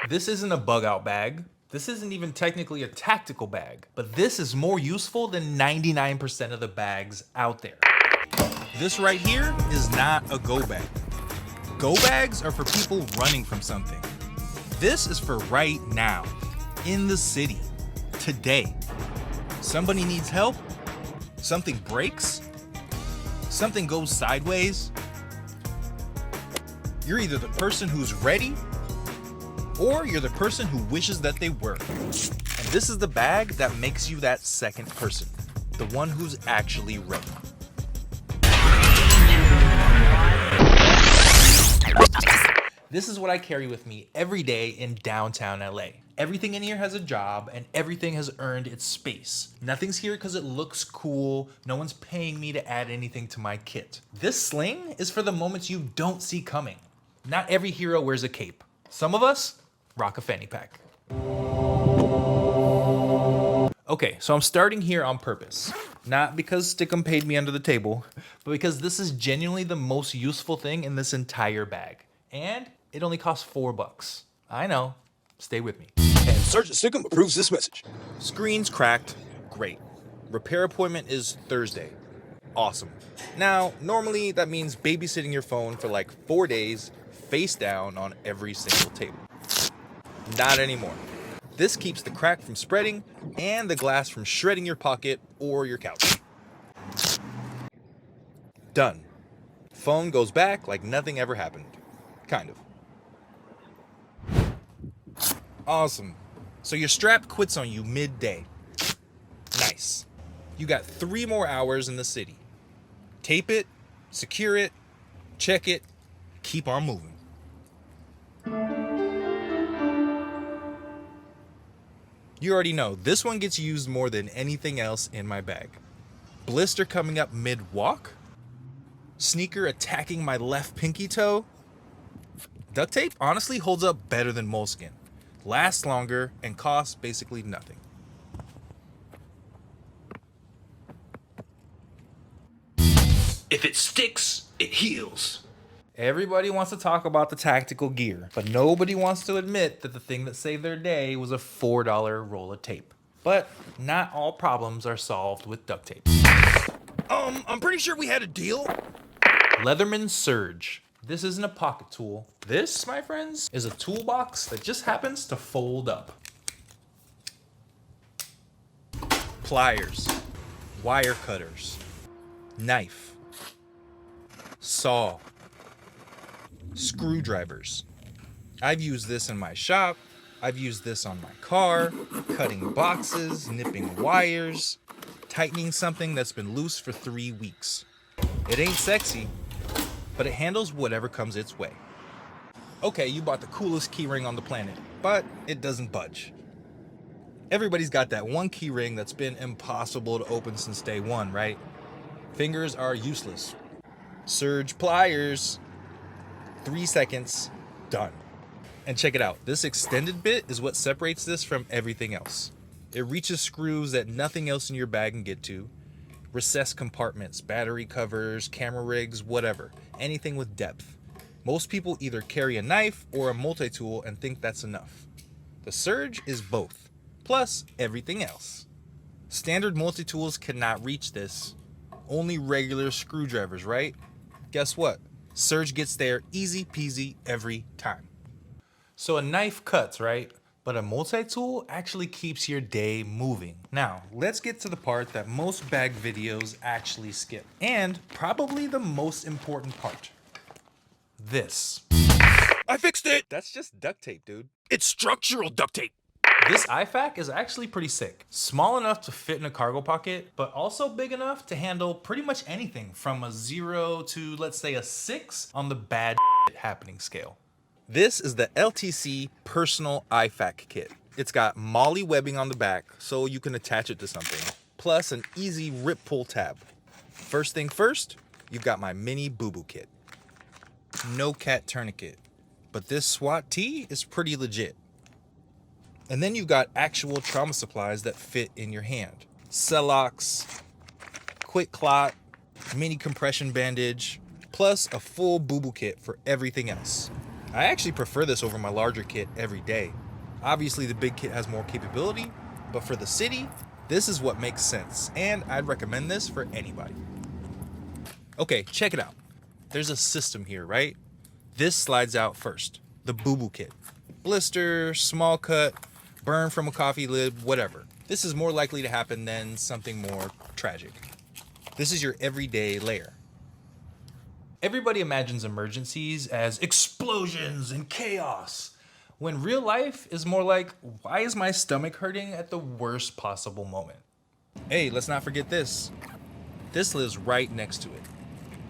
This isn't a bug out bag. This isn't even technically a tactical bag, but this is more useful than 99% of the bags out there. This right here is not a go bag. Go bags are for people running from something. This is for right now, in the city, today. Somebody needs help, something breaks, something goes sideways. You're either the person who's ready or you're the person who wishes that they were. And this is the bag that makes you that second person, the one who's actually ready. This is what I carry with me every day in downtown LA. Everything in here has a job and everything has earned its space. Nothing's here because it looks cool. No one's paying me to add anything to my kit. This sling is for the moments you don't see coming. Not every hero wears a cape. Some of us rock a fanny pack. Okay, so I'm starting here on purpose. Not because Stickum paid me under the table, but because this is genuinely the most useful thing in this entire bag. And it only costs $4. I know, stay with me. And Sergeant Stickum approves this message. Screen's cracked, great. Repair appointment is Thursday, awesome. Now, normally that means babysitting your phone for like 4 days, face down on every single table. Not anymore. This keeps the crack from spreading and the glass from shredding your pocket or your couch. Done. Phone goes back like nothing ever happened. Kind of. Awesome. So your strap quits on you midday. Nice. You got 3 more hours in the city. Tape it, secure it, check it, keep on moving. You already know, this one gets used more than anything else in my bag. Blister coming up mid-walk? Sneaker attacking my left pinky toe? Duct tape honestly holds up better than moleskin. Lasts longer and costs basically nothing. If it sticks, it heals. Everybody wants to talk about the tactical gear, but nobody wants to admit that the thing that saved their day was a $4 roll of tape. But not all problems are solved with duct tape. I'm pretty sure we had a deal. Leatherman Surge. This isn't a pocket tool. This, my friends, is a toolbox that just happens to fold up. Pliers, wire cutters, knife, saw, screwdrivers. I've used this in my shop. I've used this on my car, cutting boxes, nipping wires, tightening something that's been loose for 3 weeks. It ain't sexy, but it handles whatever comes its way. Okay, you bought the coolest keyring on the planet, but it doesn't budge. Everybody's got that one keyring that's been impossible to open since day one, right? Fingers are useless. Surge pliers. 3 seconds, done. And check it out, this extended bit is what separates this from everything else. It reaches screws that nothing else in your bag can get to. Recessed compartments, battery covers, camera rigs, whatever. Anything with depth. Most people either carry a knife or a multi-tool and think that's enough. The Surge is both, plus everything else. Standard multi-tools cannot reach this. Only regular screwdrivers, right? Guess what? Surge gets there easy peasy every time. So a knife cuts, right? But a multi-tool actually keeps your day moving. Now, let's get to the part that most bag videos actually skip. And probably the most important part. This. I fixed it. That's just duct tape, dude. It's structural duct tape. This IFAK is actually pretty sick. Small enough to fit in a cargo pocket, but also big enough to handle pretty much anything from a 0 to, let's say, a 6 on the bad happening scale. This is the LTC Personal IFAK Kit. It's got MOLLE webbing on the back so you can attach it to something, plus an easy rip pull tab. First thing first, you've got my mini boo-boo kit. No cat tourniquet, but this SWAT tee is pretty legit. And then you've got actual trauma supplies that fit in your hand. Celox, quick clot, mini compression bandage, plus a full boo-boo kit for everything else. I actually prefer this over my larger kit every day. Obviously the big kit has more capability, but for the city, this is what makes sense, and I'd recommend this for anybody. Okay, check it out. There's a system here, right? This slides out first, the boo-boo kit. Blister, small cut, burn from a coffee lid, whatever. This is more likely to happen than something more tragic. This is your everyday layer. Everybody imagines emergencies as explosions and chaos, when real life is more like, why is my stomach hurting at the worst possible moment? Hey, let's not forget this. This lives right next to it.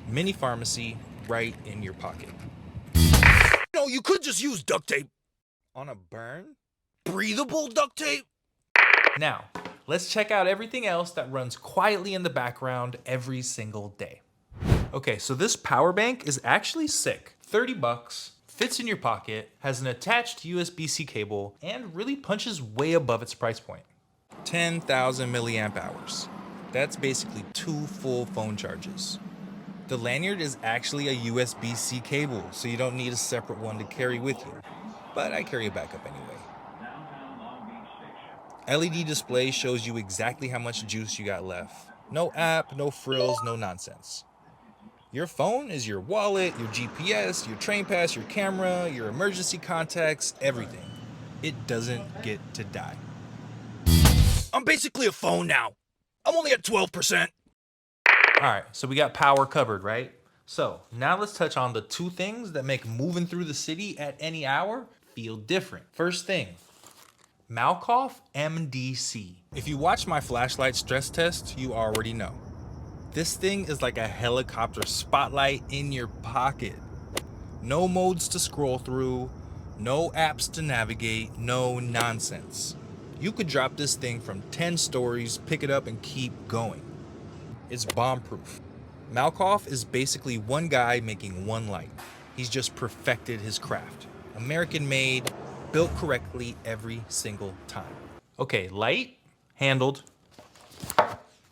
Mini pharmacy right in your pocket. No, you could just use duct tape. On a burn? Breathable duct tape? Now, let's check out everything else that runs quietly in the background every single day. Okay, so this power bank is actually sick. 30 bucks, fits in your pocket, has an attached USB-C cable, and really punches way above its price point. 10,000 milliamp hours. That's basically 2 full phone charges. The lanyard is actually a USB-C cable, so you don't need a separate one to carry with you. But I carry a backup anyway. LED display shows you exactly how much juice you got left. No app, no frills, no nonsense. Your phone is your wallet, your GPS, your train pass, your camera, your emergency contacts, everything. It doesn't get to die. I'm basically a phone now. I'm only at 12%. All right, so we got power covered, right? So now let's touch on the 2 things that make moving through the city at any hour feel different. First thing, Malkoff MDC. If you watch my flashlight stress test, you already know. This thing is like a helicopter spotlight in your pocket. No modes to scroll through, no apps to navigate, no nonsense. You could drop this thing from 10 stories, pick it up, and keep going. It's bomb-proof. Malkoff is basically one guy making one light. He's just perfected his craft. American-made, built correctly every single time. Okay, light, handled.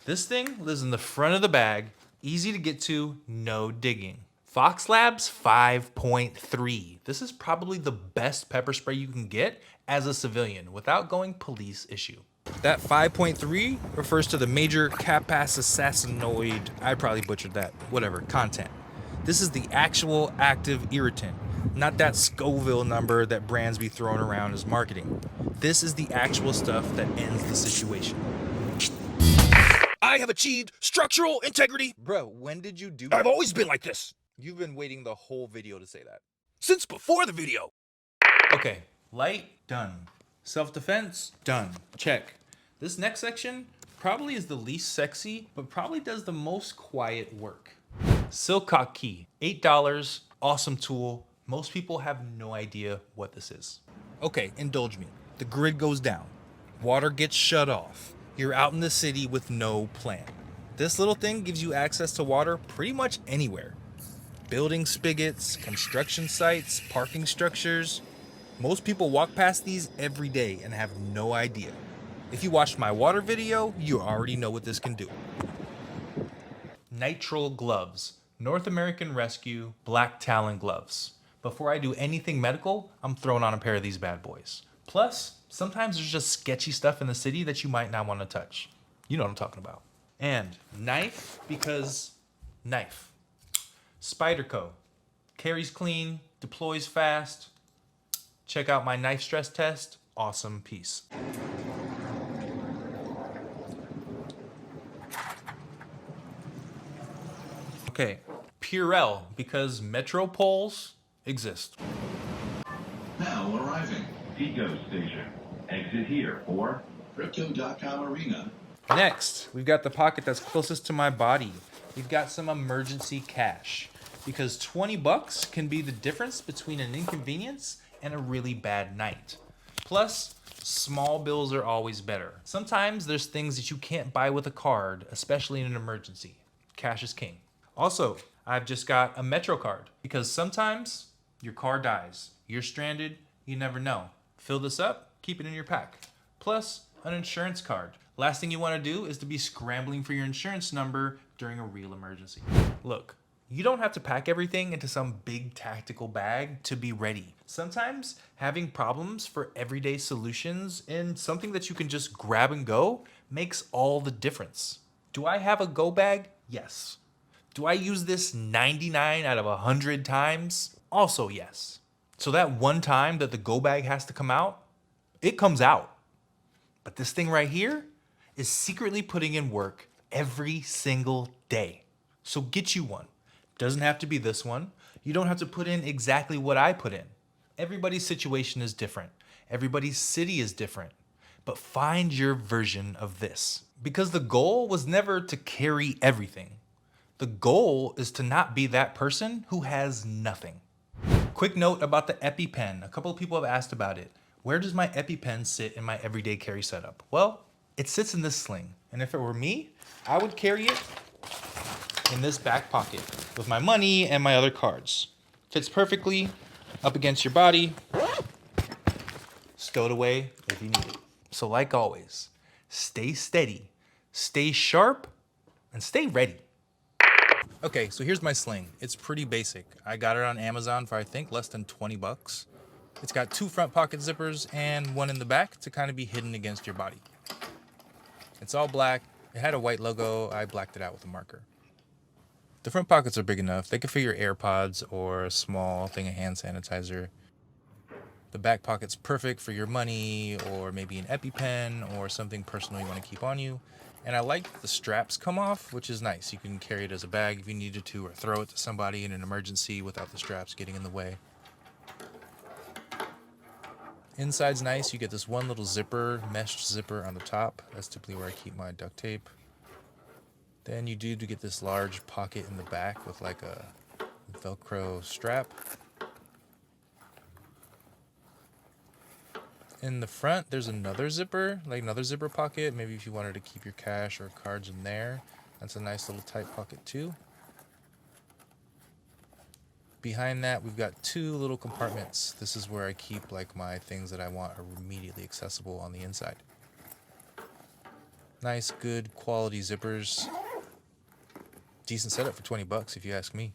This thing lives in the front of the bag, easy to get to, no digging. Fox Labs 5.3. This is probably the best pepper spray you can get as a civilian without going police issue. That 5.3 refers to the major capacitinoid, I probably butchered that, whatever, content. This is the actual active irritant, not that Scoville number that brands be throwing around as marketing. This is the actual stuff that ends the situation. I have achieved structural integrity. Bro, when did you do I've that? always been like this. You've been waiting the whole video to say that. Since before the video. Okay, light, done. Self-defense, done. Check. This next section probably is the least sexy, but probably does the most quiet work. Silcock key, $8, awesome tool. Most people have no idea what this is. Okay, indulge me. The grid goes down. Water gets shut off. You're out in the city with no plan. This little thing gives you access to water pretty much anywhere. Building spigots, construction sites, parking structures. Most people walk past these every day and have no idea. If you watched my water video, you already know what this can do. Nitrile gloves, North American Rescue Black Talon gloves. Before I do anything medical, I'm throwing on a pair of these bad boys. Plus, sometimes there's just sketchy stuff in the city that you might not want to touch. You know what I'm talking about. And knife, because knife. Spyderco, carries clean, deploys fast. Check out my knife stress test, awesome piece. Okay, Purell, because metro poles exist. Now arriving. Pico Station. Exit here or Crypto.com Arena. Next, we've got the pocket that's closest to my body. We've got some emergency cash, because 20 bucks can be the difference between an inconvenience and a really bad night. Plus, small bills are always better. Sometimes there's things that you can't buy with a card, especially in an emergency. Cash is king. Also, I've just got a Metro card, because sometimes your car dies. You're stranded, you never know. Fill this up, keep it in your pack. Plus, an insurance card. Last thing you want to do is to be scrambling for your insurance number during a real emergency. Look, You don't have to pack everything into some big tactical bag to be ready. Sometimes having problems for everyday solutions in something that you can just grab and go makes all the difference. Do I have a go bag? Yes. Do I use this 99 out of 100 times? Also yes. So that one time that the go bag has to come out, it comes out. But this thing right here is secretly putting in work every single day. So get you one. Doesn't have to be this one. You don't have to put in exactly what I put in. Everybody's situation is different. Everybody's city is different. But find your version of this. Because the goal was never to carry everything. The goal is to not be that person who has nothing. Quick note about the EpiPen. A couple of people have asked about it. Where does my EpiPen sit in my everyday carry setup? Well, it sits in this sling. And if it were me, I would carry it in this back pocket with my money and my other cards. Fits perfectly up against your body. Stow it away if you need it. So like always, stay steady, stay sharp, and stay ready. Okay, so here's my sling. It's pretty basic. I got it on Amazon for I think less than 20 bucks. It's got 2 front pocket zippers and 1 in the back to kind of be hidden against your body. It's all black. It had a white logo. I blacked it out with a marker. The front pockets are big enough. They could fit your AirPods or a small thing of hand sanitizer. The back pocket's perfect for your money or maybe an EpiPen or something personal you want to keep on you. And I like the straps come off, which is nice. You can carry it as a bag if you needed to or throw it to somebody in an emergency without the straps getting in the way. Inside's nice. You get this one little zipper, mesh zipper on the top. That's typically where I keep my duct tape. Then you do get this large pocket in the back with like a Velcro strap. In the front, there's another zipper, like another zipper pocket. Maybe if you wanted to keep your cash or cards in there. That's a nice little tight pocket too. Behind that, we've got 2 little compartments. This is where I keep like my things that I want are immediately accessible on the inside. Nice, good quality zippers. Decent setup for 20 bucks if you ask me.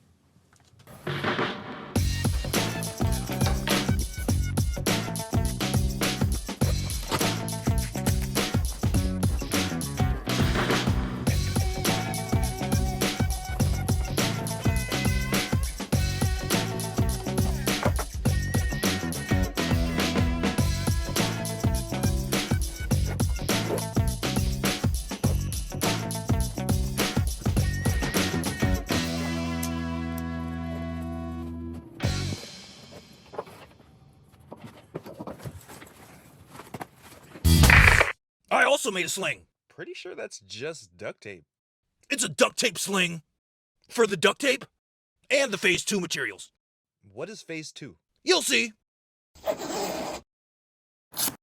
I also made a sling. Pretty sure that's just duct tape. It's a duct tape sling for the duct tape and the phase 2 materials. What is phase 2? You'll see.